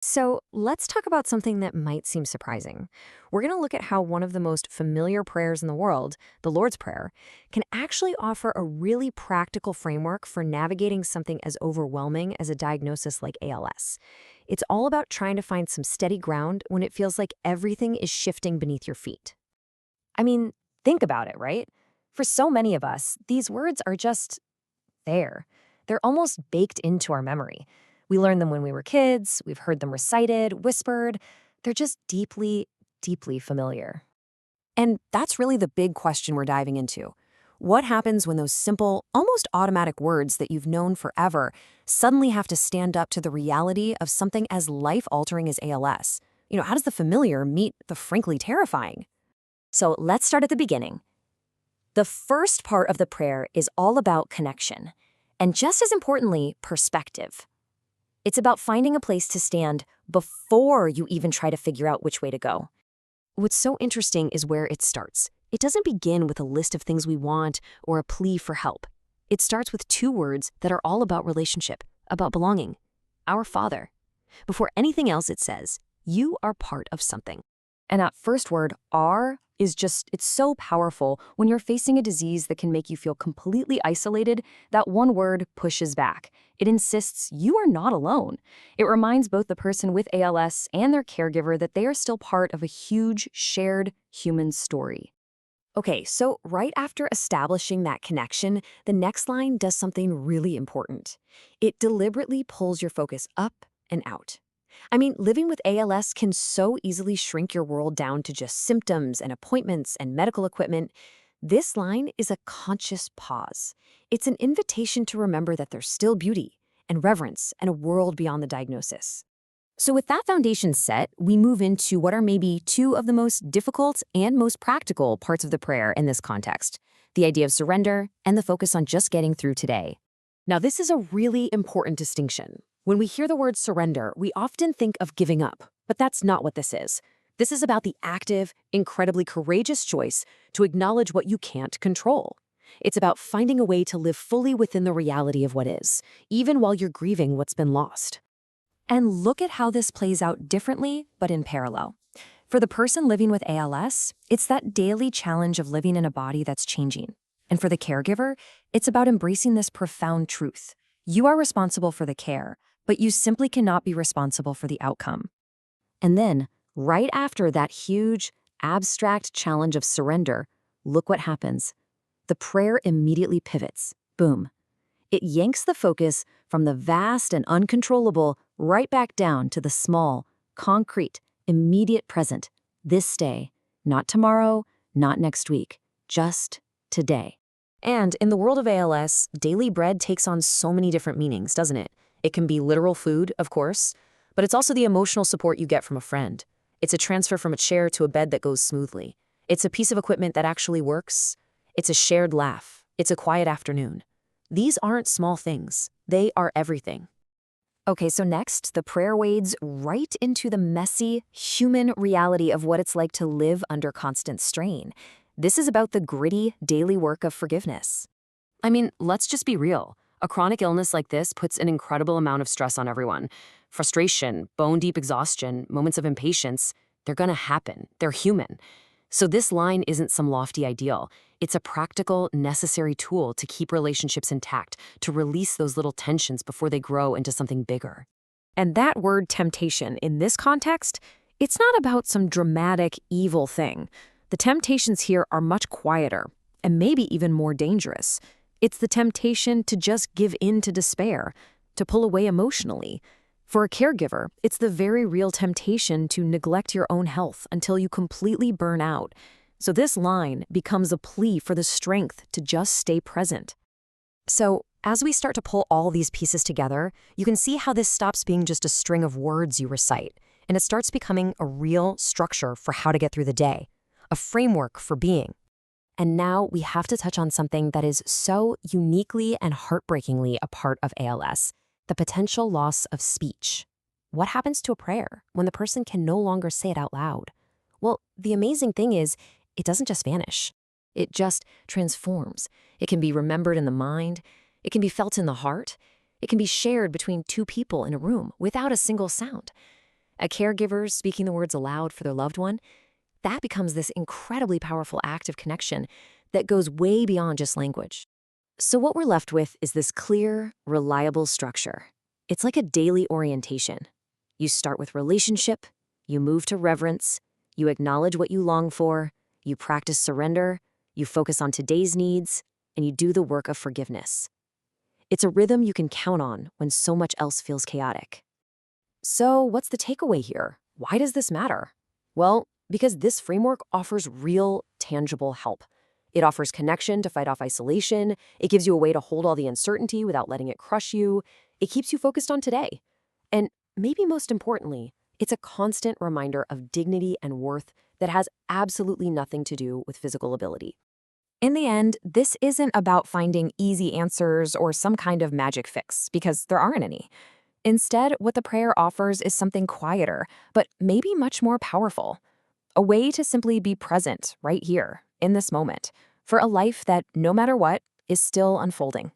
So let's talk about something that might seem surprising. We're going to look at how one of the most familiar prayers in the world, the Lord's Prayer, can actually offer a really practical framework for navigating something as overwhelming as a diagnosis like ALS. It's all about trying to find some steady ground when it feels like everything is shifting beneath your feet. I mean, think about it, right? For so many of us, these words are just there. They're almost baked into our memory. We learned them when we were kids, we've heard them recited, whispered. They're just deeply, deeply familiar. And that's really the big question we're diving into. What happens when those simple, almost automatic words that you've known forever suddenly have to stand up to the reality of something as life-altering as ALS? How does the familiar meet the frankly terrifying? So let's start at the beginning. The first part of the prayer is all about connection, and just as importantly, perspective. It's about finding a place to stand before you even try to figure out which way to go. What's so interesting is where it starts. It doesn't begin with a list of things we want or a plea for help. It starts with two words that are all about relationship, about belonging. Our Father. Before anything else, it says, you are part of something. And that first word, "are," it's so powerful. When you're facing a disease that can make you feel completely isolated, that one word pushes back. It insists you are not alone. It reminds both the person with ALS and their caregiver that they are still part of a huge, shared human story. Okay, so right after establishing that connection, the next line does something really important. It deliberately pulls your focus up and out. Living with ALS can so easily shrink your world down to just symptoms and appointments and medical equipment. This line is a conscious pause. It's an invitation to remember that there's still beauty and reverence and a world beyond the diagnosis. So with that foundation set, we move into what are maybe two of the most difficult and most practical parts of the prayer in this context, the idea of surrender and the focus on just getting through today. Now, this is a really important distinction. When we hear the word surrender, we often think of giving up, but that's not what this is. This is about the active, incredibly courageous choice to acknowledge what you can't control. It's about finding a way to live fully within the reality of what is, even while you're grieving what's been lost. And look at how this plays out differently, but in parallel. For the person living with ALS, it's that daily challenge of living in a body that's changing. And for the caregiver, it's about embracing this profound truth. You are responsible for the care, but you simply cannot be responsible for the outcome. And then, right after that huge, abstract challenge of surrender, look what happens. The prayer immediately pivots. Boom. It yanks the focus from the vast and uncontrollable right back down to the small, concrete, immediate present. This day, not tomorrow, not next week, just today. And in the world of ALS, daily bread takes on so many different meanings, doesn't it? It can be literal food, of course, but it's also the emotional support you get from a friend. It's a transfer from a chair to a bed that goes smoothly. It's a piece of equipment that actually works. It's a shared laugh. It's a quiet afternoon. These aren't small things. They are everything. Okay, so next, the prayer wades right into the messy, human reality of what it's like to live under constant strain. This is about the gritty, daily work of forgiveness. Let's just be real. A chronic illness like this puts an incredible amount of stress on everyone. Frustration, bone-deep exhaustion, moments of impatience, they're gonna happen. They're human. So this line isn't some lofty ideal. It's a practical, necessary tool to keep relationships intact, to release those little tensions before they grow into something bigger. And that word temptation, in this context, it's not about some dramatic, evil thing. The temptations here are much quieter, and maybe even more dangerous. It's the temptation to just give in to despair, to pull away emotionally. For a caregiver, it's the very real temptation to neglect your own health until you completely burn out. So this line becomes a plea for the strength to just stay present. So as we start to pull all these pieces together, you can see how this stops being just a string of words you recite, and it starts becoming a real structure for how to get through the day, a framework for being. And now we have to touch on something that is so uniquely and heartbreakingly a part of ALS, the potential loss of speech. What happens to a prayer when the person can no longer say it out loud? Well, the amazing thing is, it doesn't just vanish. It just transforms. It can be remembered in the mind. It can be felt in the heart. It can be shared between two people in a room without a single sound. A caregiver speaking the words aloud for their loved one, that becomes this incredibly powerful act of connection that goes way beyond just language. So what we're left with is this clear, reliable structure. It's like a daily orientation. You start with relationship, you move to reverence, you acknowledge what you long for, you practice surrender, you focus on today's needs, and you do the work of forgiveness. It's a rhythm you can count on when so much else feels chaotic. So what's the takeaway here? Why does this matter? Well, because this framework offers real, tangible help. It offers connection to fight off isolation. It gives you a way to hold all the uncertainty without letting it crush you. It keeps you focused on today. And maybe most importantly, it's a constant reminder of dignity and worth that has absolutely nothing to do with physical ability. In the end, this isn't about finding easy answers or some kind of magic fix, because there aren't any. Instead, what the prayer offers is something quieter, but maybe much more powerful. A way to simply be present right here, in this moment, for a life that, no matter what, is still unfolding.